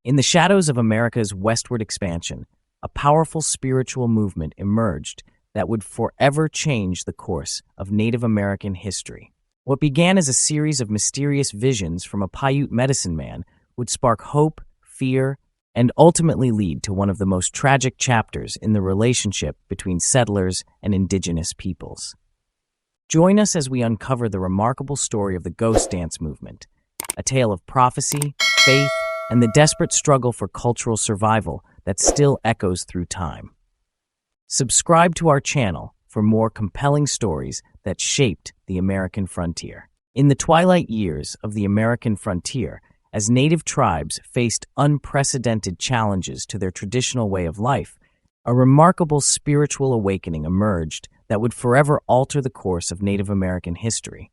In the shadows of America's westward expansion, a powerful spiritual movement emerged that would forever change the course of Native American history. What began as a series of mysterious visions from a Paiute medicine man would spark hope, fear, and ultimately lead to one of the most tragic chapters in the relationship between settlers and indigenous peoples. Join us as we uncover the remarkable story of the GhostDance movement, a tale of prophecy, faith, and the desperate struggle for cultural survival that still echoes through time. Subscribe to our channel for more compelling stories that shaped the American frontier. In the twilight years of the American frontier, as native tribes faced unprecedented challenges to their traditional way of life, a remarkable spiritual awakening emerged that would forever alter the course of Native American history.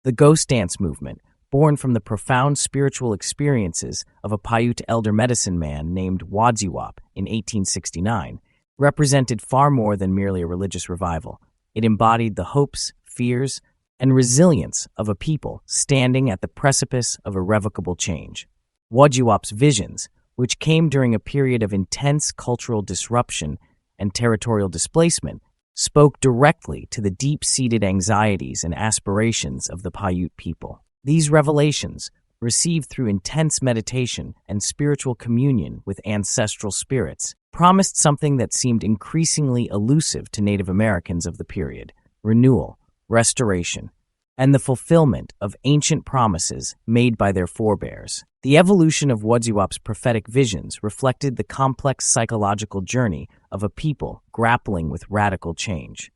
The GhostDance movement, born from the profound spiritual experiences of a Paiute elder medicine man named Wovoka in 1869, represented far more than merely a religious revival. It embodied the hopes, fears, and resilience of a people standing at the precipice of irrevocable change. Wovoka's visions, which came during a period of intense cultural disruption and territorial displacement, spoke directly to the deep-seated anxieties and aspirations of the Paiute people. These revelations, received through intense meditation and spiritual communion with ancestral spirits, promised something that seemed increasingly elusive to Native Americans of the period: renewal, restoration, and the fulfillment of ancient promises made by their forebears. The evolution of Wovoka's prophetic visions reflected the complex psychological journey of a people grappling with radical change.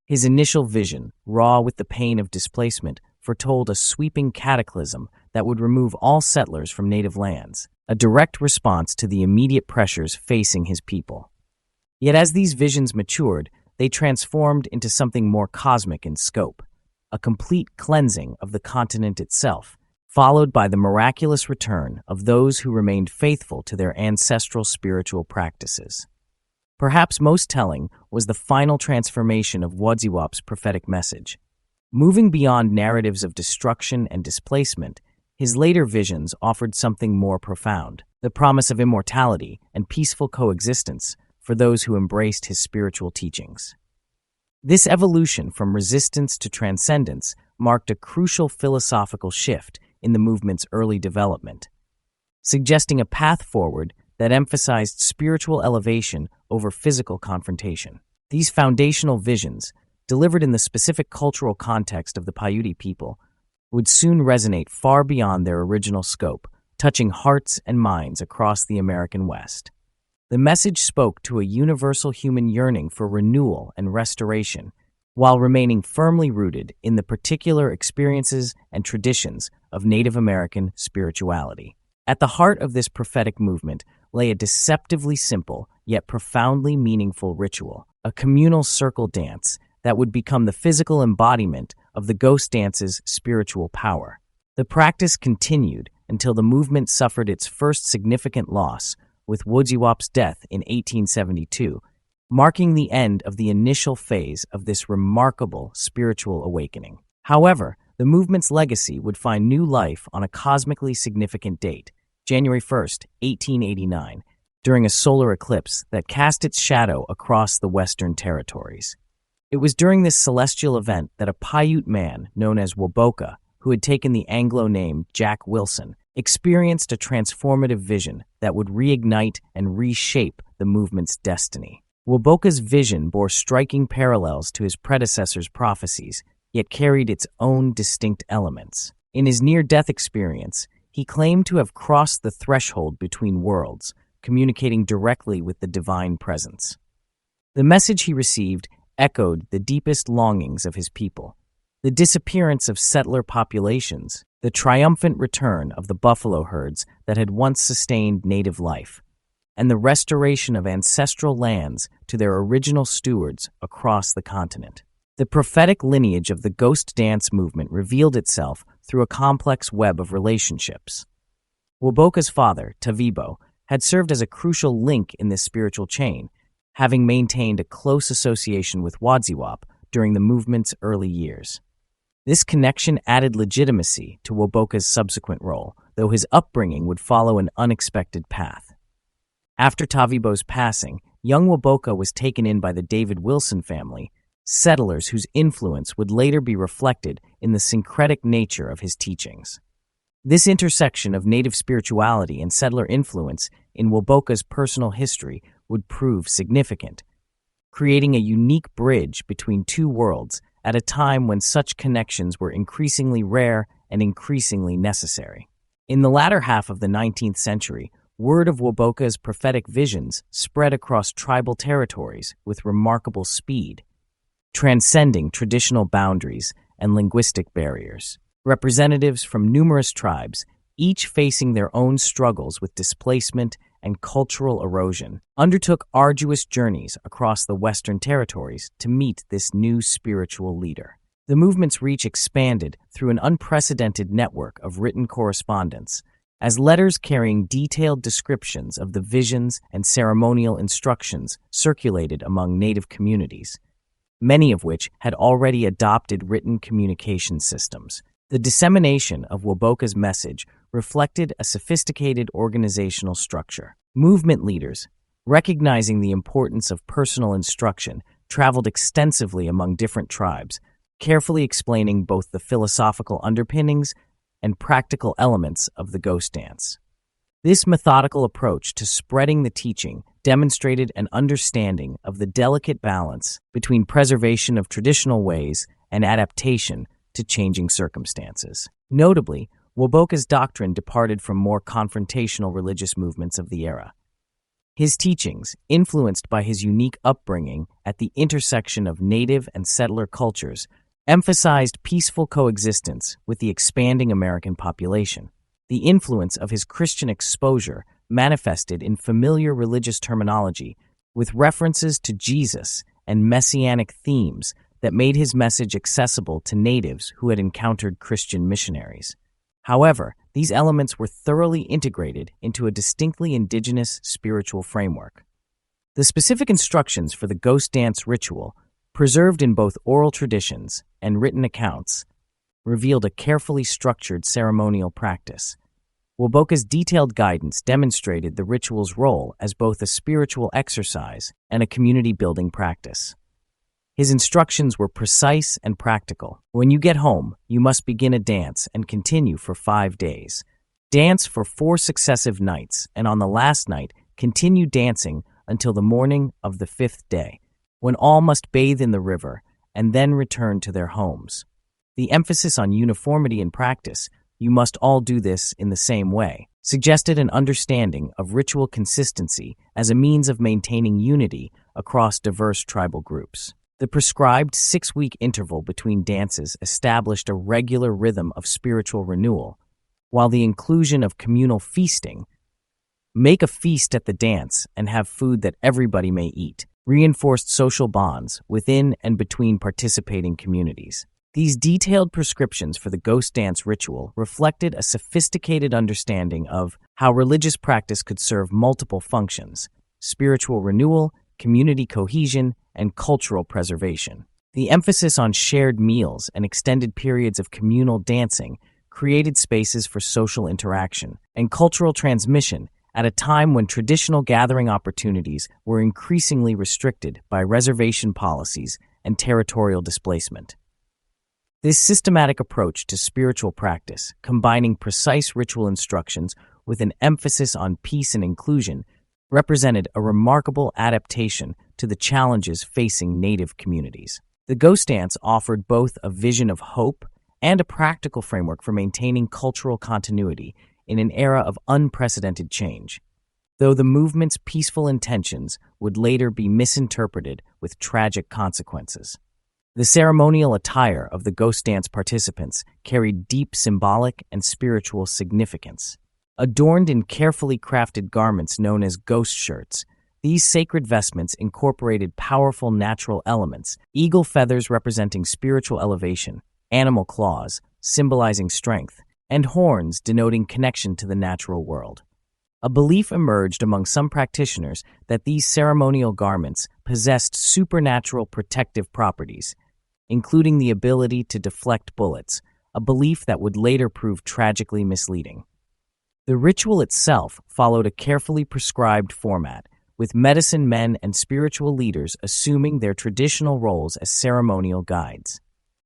His initial vision, raw with the pain of displacement, foretold a sweeping cataclysm that would remove all settlers from native lands, a direct response to the immediate pressures facing his people. Yet as these visions matured, they transformed into something more cosmic in scope, a complete cleansing of the continent itself, followed by the miraculous return of those who remained faithful to their ancestral spiritual practices. Perhaps most telling was the final transformation of Wovoka's prophetic message. Moving beyond narratives of destruction and displacement, his later visions offered something more profound: the promise of immortality and peaceful coexistence for those who embraced his spiritual teachings. This evolution from resistance to transcendence marked a crucial philosophical shift in the movement's early development, suggesting a path forward that emphasized spiritual elevation over physical confrontation. These foundational visions, delivered in the specific cultural context of the Paiute people, would soon resonate far beyond their original scope, touching hearts and minds across the American West. The message spoke to a universal human yearning for renewal and restoration, while remaining firmly rooted in the particular experiences and traditions of Native American spirituality. At the heart of this prophetic movement lay a deceptively simple yet profoundly meaningful ritual, a communal circle dance that would become the physical embodiment of the GhostDance's spiritual power. The practice continued until the movement suffered its first significant loss, with Wovoka's death in 1872, marking the end of the initial phase of this remarkable spiritual awakening. However, the movement's legacy would find new life on a cosmically significant date, January 1st, 1889, during a solar eclipse that cast its shadow across the Western Territories. It was during this celestial event that a Paiute man known as Wovoka, who had taken the Anglo name Jack Wilson, experienced a transformative vision that would reignite and reshape the movement's destiny. Wovoka's vision bore striking parallels to his predecessor's prophecies, yet carried its own distinct elements. In his near-death experience, he claimed to have crossed the threshold between worlds, communicating directly with the divine presence. The message he received echoed the deepest longings of his people: the disappearance of settler populations, the triumphant return of the buffalo herds that had once sustained native life, and the restoration of ancestral lands to their original stewards across the continent. The prophetic lineage of the GhostDance movement revealed itself through a complex web of relationships. Wovoka's father, Tavibo, had served as a crucial link in this spiritual chain, having maintained a close association with Wovoka during the movement's early years. This connection added legitimacy to Wovoka's subsequent role, though his upbringing would follow an unexpected path. After Tavibo's passing, young Wovoka was taken in by the David Wilson family, settlers whose influence would later be reflected in the syncretic nature of his teachings. This intersection of native spirituality and settler influence in Wovoka's personal history would prove significant, creating a unique bridge between two worlds at a time when such connections were increasingly rare and increasingly necessary. In the latter half of the 19th century, word of Wovoka's prophetic visions spread across tribal territories with remarkable speed, transcending traditional boundaries and linguistic barriers. Representatives from numerous tribes, each facing their own struggles with displacement and cultural erosion, undertook arduous journeys across the Western territories to meet this new spiritual leader. The movement's reach expanded through an unprecedented network of written correspondence, as letters carrying detailed descriptions of the visions and ceremonial instructions circulated among native communities, many of which had already adopted written communication systems. The dissemination of Wovoka's message reflected a sophisticated organizational structure. Movement leaders, recognizing the importance of personal instruction, traveled extensively among different tribes, carefully explaining both the philosophical underpinnings and practical elements of the ghost dance. This methodical approach to spreading the teaching demonstrated an understanding of the delicate balance between preservation of traditional ways and adaptation to changing circumstances. Notably, Wovoka's doctrine departed from more confrontational religious movements of the era. His teachings, influenced by his unique upbringing at the intersection of native and settler cultures, emphasized peaceful coexistence with the expanding American population. The influence of his Christian exposure manifested in familiar religious terminology, with references to Jesus and messianic themes that made his message accessible to natives who had encountered Christian missionaries. However, these elements were thoroughly integrated into a distinctly indigenous spiritual framework. The specific instructions for the ghost dance ritual, preserved in both oral traditions and written accounts, revealed a carefully structured ceremonial practice. Wovoka's detailed guidance demonstrated the ritual's role as both a spiritual exercise and a community-building practice. His instructions were precise and practical. When you get home, you must begin a dance and continue for 5 days. Dance for 4 successive nights, and on the last night, continue dancing until the morning of the 5th day, when all must bathe in the river and then return to their homes. The emphasis on uniformity in practice, you must all do this in the same way, suggested an understanding of ritual consistency as a means of maintaining unity across diverse tribal groups. The prescribed 6-week interval between dances established a regular rhythm of spiritual renewal, while the inclusion of communal feasting, make a feast at the dance and have food that everybody may eat, reinforced social bonds within and between participating communities. These detailed prescriptions for the ghost dance ritual reflected a sophisticated understanding of how religious practice could serve multiple functions: spiritual renewal, community cohesion, and cultural preservation. The emphasis on shared meals and extended periods of communal dancing created spaces for social interaction and cultural transmission at a time when traditional gathering opportunities were increasingly restricted by reservation policies and territorial displacement. This systematic approach to spiritual practice, combining precise ritual instructions with an emphasis on peace and inclusion, represented a remarkable adaptation to the challenges facing native communities. The ghost dance offered both a vision of hope and a practical framework for maintaining cultural continuity in an era of unprecedented change, though the movement's peaceful intentions would later be misinterpreted with tragic consequences. The ceremonial attire of the ghost dance participants carried deep symbolic and spiritual significance. Adorned in carefully crafted garments known as ghost shirts, these sacred vestments incorporated powerful natural elements: eagle feathers representing spiritual elevation, animal claws symbolizing strength, and horns denoting connection to the natural world. A belief emerged among some practitioners that these ceremonial garments possessed supernatural protective properties, including the ability to deflect bullets, a belief that would later prove tragically misleading. The ritual itself followed a carefully prescribed format, with medicine men and spiritual leaders assuming their traditional roles as ceremonial guides.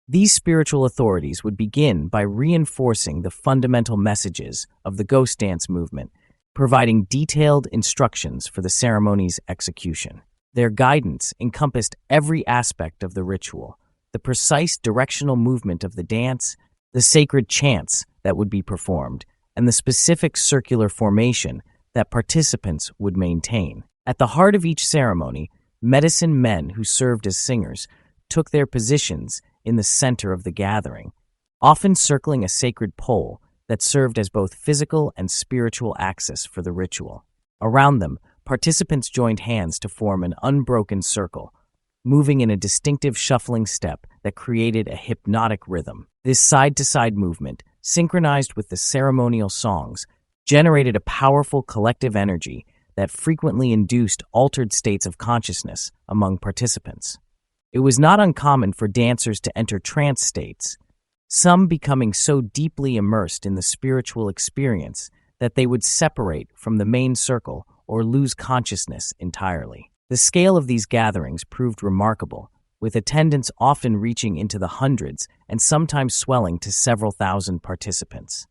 These spiritual authorities would begin by reinforcing the fundamental messages of the GhostDance movement, providing detailed instructions for the ceremony's execution. Their guidance encompassed every aspect of the ritual: the precise directional movement of the dance, the sacred chants that would be performed, and the specific circular formation that participants would maintain. At the heart of each ceremony, medicine men who served as singers took their positions in the center of the gathering, often circling a sacred pole that served as both physical and spiritual axis for the ritual. Around them, participants joined hands to form an unbroken circle, moving in a distinctive shuffling step that created a hypnotic rhythm. This side-to-side movement, synchronized with the ceremonial songs, generated a powerful collective energy that frequently induced altered states of consciousness among participants. It was not uncommon for dancers to enter trance states, some becoming so deeply immersed in the spiritual experience that they would separate from the main circle or lose consciousness entirely. The scale of these gatherings proved remarkable, with attendance often reaching into the hundreds and sometimes swelling to several thousand participants.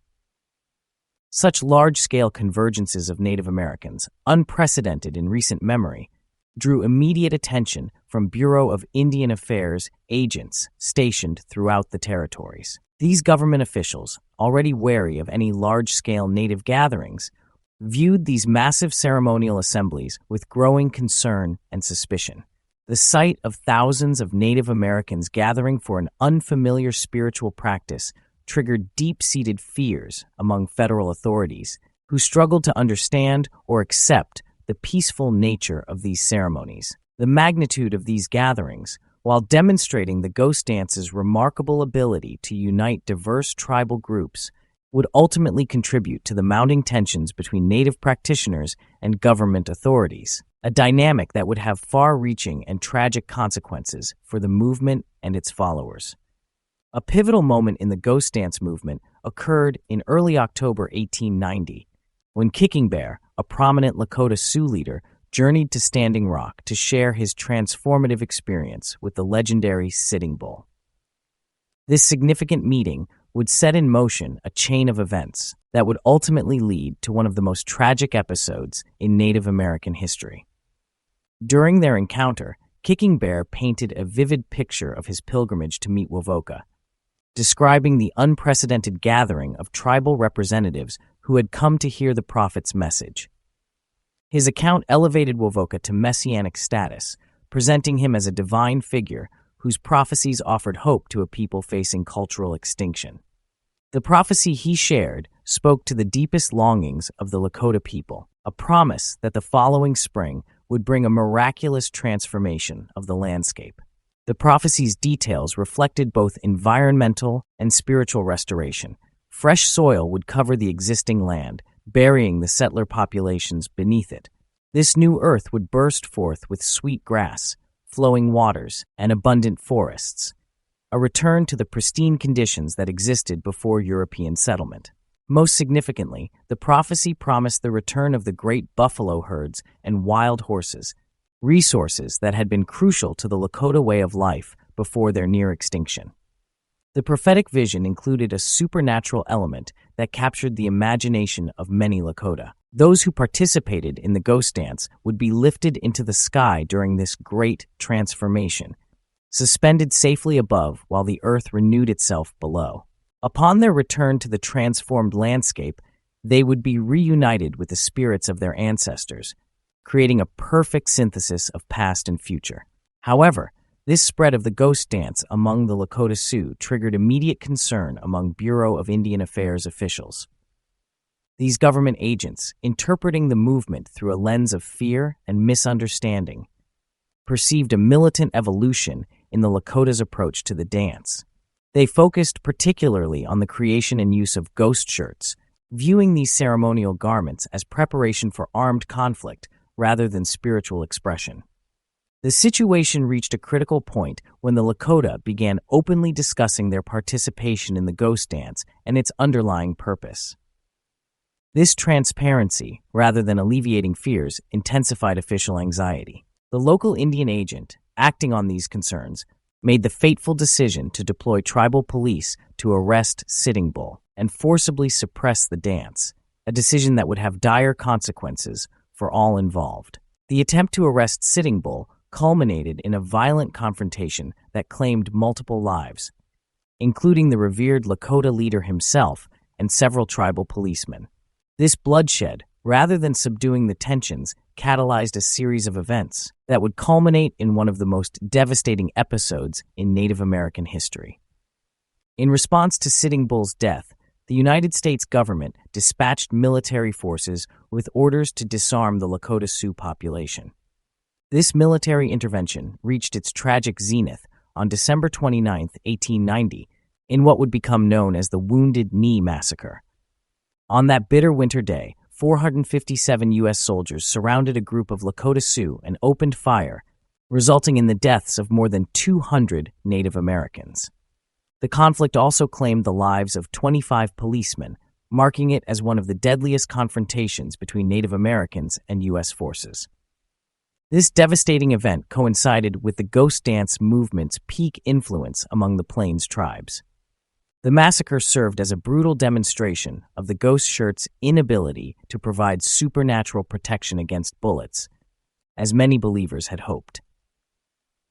Such large-scale convergences of Native Americans, unprecedented in recent memory, drew immediate attention from Bureau of Indian Affairs agents stationed throughout the territories. These government officials, already wary of any large-scale Native gatherings, viewed these massive ceremonial assemblies with growing concern and suspicion. The sight of thousands of Native Americans gathering for an unfamiliar spiritual practice triggered deep-seated fears among federal authorities, who struggled to understand or accept the peaceful nature of these ceremonies. The magnitude of these gatherings, while demonstrating the GhostDance's remarkable ability to unite diverse tribal groups, would ultimately contribute to the mounting tensions between Native practitioners and government authorities, a dynamic that would have far-reaching and tragic consequences for the movement and its followers. A pivotal moment in the GhostDance movement occurred in early October 1890, when Kicking Bear, a prominent Lakota Sioux leader, journeyed to Standing Rock to share his transformative experience with the legendary Sitting Bull. This significant meeting would set in motion a chain of events that would ultimately lead to one of the most tragic episodes in Native American history. During their encounter, Kicking Bear painted a vivid picture of his pilgrimage to meet Wovoka, describing the unprecedented gathering of tribal representatives who had come to hear the prophet's message. His account elevated Wovoka to messianic status, presenting him as a divine figure whose prophecies offered hope to a people facing cultural extinction. The prophecy he shared spoke to the deepest longings of the Lakota people, a promise that the following spring would bring a miraculous transformation of the landscape. The prophecy's details reflected both environmental and spiritual restoration. Fresh soil would cover the existing land, burying the settler populations beneath it. This new earth would burst forth with sweet grass, flowing waters, and abundant forests, a return to the pristine conditions that existed before European settlement. Most significantly, the prophecy promised the return of the great buffalo herds and wild horses, resources that had been crucial to the Lakota way of life before their near extinction. The prophetic vision included a supernatural element that captured the imagination of many Lakota. Those who participated in the GhostDance would be lifted into the sky during this great transformation, suspended safely above while the earth renewed itself below. Upon their return to the transformed landscape, they would be reunited with the spirits of their ancestors, creating a perfect synthesis of past and future. However, this spread of the GhostDance among the Lakota Sioux triggered immediate concern among Bureau of Indian Affairs officials. These government agents, interpreting the movement through a lens of fear and misunderstanding, perceived a militant evolution in the Lakota's approach to the dance. They focused particularly on the creation and use of ghost shirts, viewing these ceremonial garments as preparation for armed conflict rather than spiritual expression. The situation reached a critical point when the Lakota began openly discussing their participation in the ghost dance and its underlying purpose. This transparency, rather than alleviating fears, intensified official anxiety. The local Indian agent, acting on these concerns, made the fateful decision to deploy tribal police to arrest Sitting Bull and forcibly suppress the dance, a decision that would have dire consequences for all involved. The attempt to arrest Sitting Bull culminated in a violent confrontation that claimed multiple lives, including the revered Lakota leader himself and several tribal policemen. This bloodshed, rather than subduing the tensions, catalyzed a series of events that would culminate in one of the most devastating episodes in Native American history. In response to Sitting Bull's death, the United States government dispatched military forces with orders to disarm the Lakota Sioux population. This military intervention reached its tragic zenith on December 29, 1890, in what would become known as the Wounded Knee Massacre. On that bitter winter day, 457 U.S. soldiers surrounded a group of Lakota Sioux and opened fire, resulting in the deaths of more than 200 Native Americans. The conflict also claimed the lives of 25 policemen, marking it as one of the deadliest confrontations between Native Americans and U.S. forces. This devastating event coincided with the ghost dance movement's peak influence among the Plains tribes. The massacre served as a brutal demonstration of the ghost shirt's inability to provide supernatural protection against bullets, as many believers had hoped.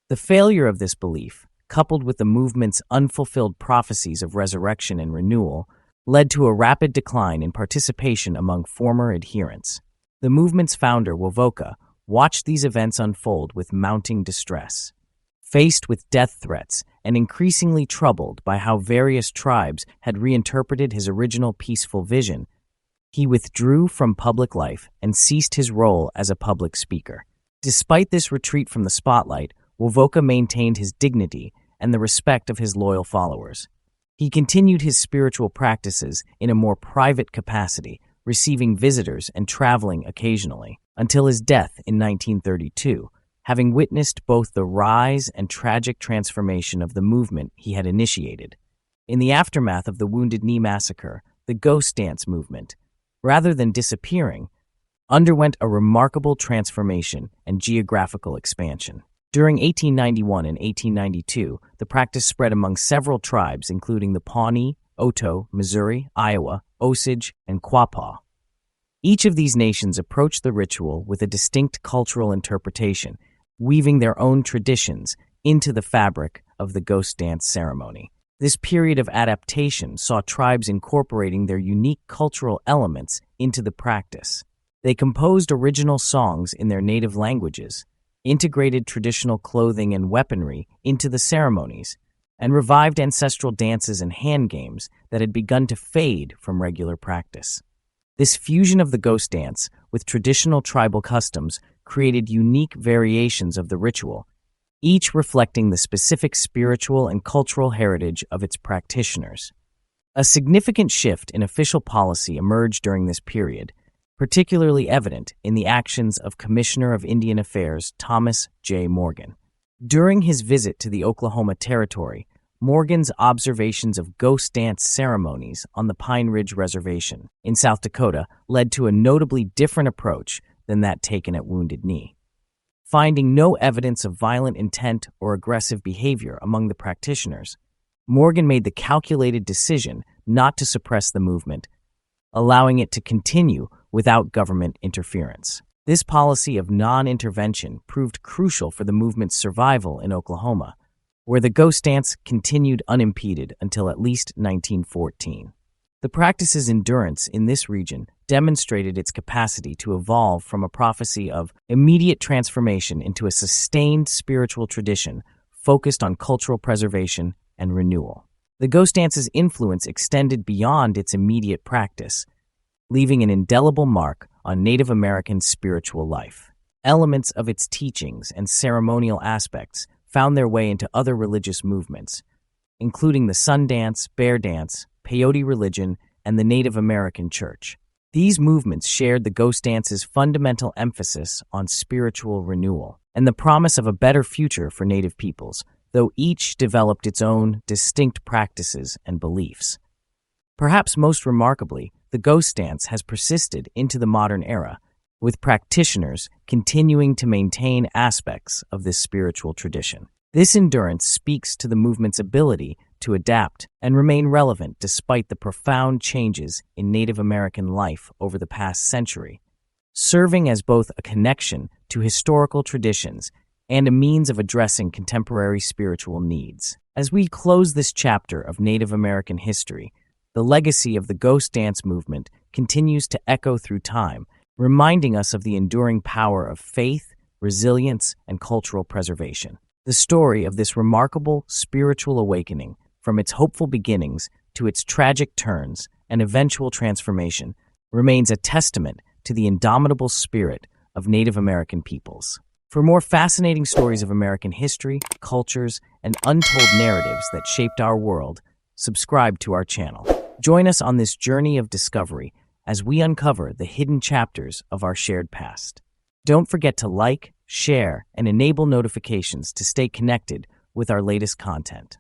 The failure of this belief, coupled with the movement's unfulfilled prophecies of resurrection and renewal, led to a rapid decline in participation among former adherents. The movement's founder, Wovoka, watched these events unfold with mounting distress. Faced with death threats and increasingly troubled by how various tribes had reinterpreted his original peaceful vision, he withdrew from public life and ceased his role as a public speaker. Despite this retreat from the spotlight, Wovoka maintained his dignity and the respect of his loyal followers. He continued his spiritual practices in a more private capacity, receiving visitors and traveling occasionally, until his death in 1932, having witnessed both the rise and tragic transformation of the movement he had initiated. In the aftermath of the Wounded Knee Massacre, the ghost dance movement, rather than disappearing, underwent a remarkable transformation and geographical expansion. During 1891 and 1892, the practice spread among several tribes including the Pawnee, Oto, Missouri, Iowa, Osage, and Quapaw. Each of these nations approached the ritual with a distinct cultural interpretation, weaving their own traditions into the fabric of the ghost dance ceremony. This period of adaptation saw tribes incorporating their unique cultural elements into the practice. They composed original songs in their native languages, integrated traditional clothing and weaponry into the ceremonies, and revived ancestral dances and hand games that had begun to fade from regular practice. This fusion of the ghost dance with traditional tribal customs created unique variations of the ritual, each reflecting the specific spiritual and cultural heritage of its practitioners. A significant shift in official policy emerged during this period, particularly evident in the actions of Commissioner of Indian Affairs Thomas J. Morgan. During his visit to the Oklahoma Territory, Morgan's observations of ghost dance ceremonies on the Pine Ridge Reservation in South Dakota led to a notably different approach than that taken at Wounded Knee. Finding no evidence of violent intent or aggressive behavior among the practitioners, Morgan made the calculated decision not to suppress the movement, allowing it to continue without government interference. This policy of non-intervention proved crucial for the movement's survival in Oklahoma, where the ghost dance continued unimpeded until at least 1914. The practice's endurance in this region demonstrated its capacity to evolve from a prophecy of immediate transformation into a sustained spiritual tradition focused on cultural preservation and renewal. The ghost dance's influence extended beyond its immediate practice, leaving an indelible mark on Native American spiritual life. Elements of its teachings and ceremonial aspects found their way into other religious movements, including the Sun Dance, Bear Dance, Paiute religion, and the Native American Church. These movements shared the ghost dance's fundamental emphasis on spiritual renewal and the promise of a better future for Native peoples, though each developed its own distinct practices and beliefs. Perhaps most remarkably, the ghost dance has persisted into the modern era, with practitioners continuing to maintain aspects of this spiritual tradition. This endurance speaks to the movement's ability to adapt and remain relevant despite the profound changes in Native American life over the past century, serving as both a connection to historical traditions and a means of addressing contemporary spiritual needs. As we close this chapter of Native American history, the legacy of the ghost dance movement continues to echo through time, reminding us of the enduring power of faith, resilience, and cultural preservation. The story of this remarkable spiritual awakening, from its hopeful beginnings to its tragic turns and eventual transformation, remains a testament to the indomitable spirit of Native American peoples. For more fascinating stories of American history, cultures, and untold narratives that shaped our world, subscribe to our channel. Join us on this journey of discovery as we uncover the hidden chapters of our shared past. Don't forget to like, share, and enable notifications to stay connected with our latest content.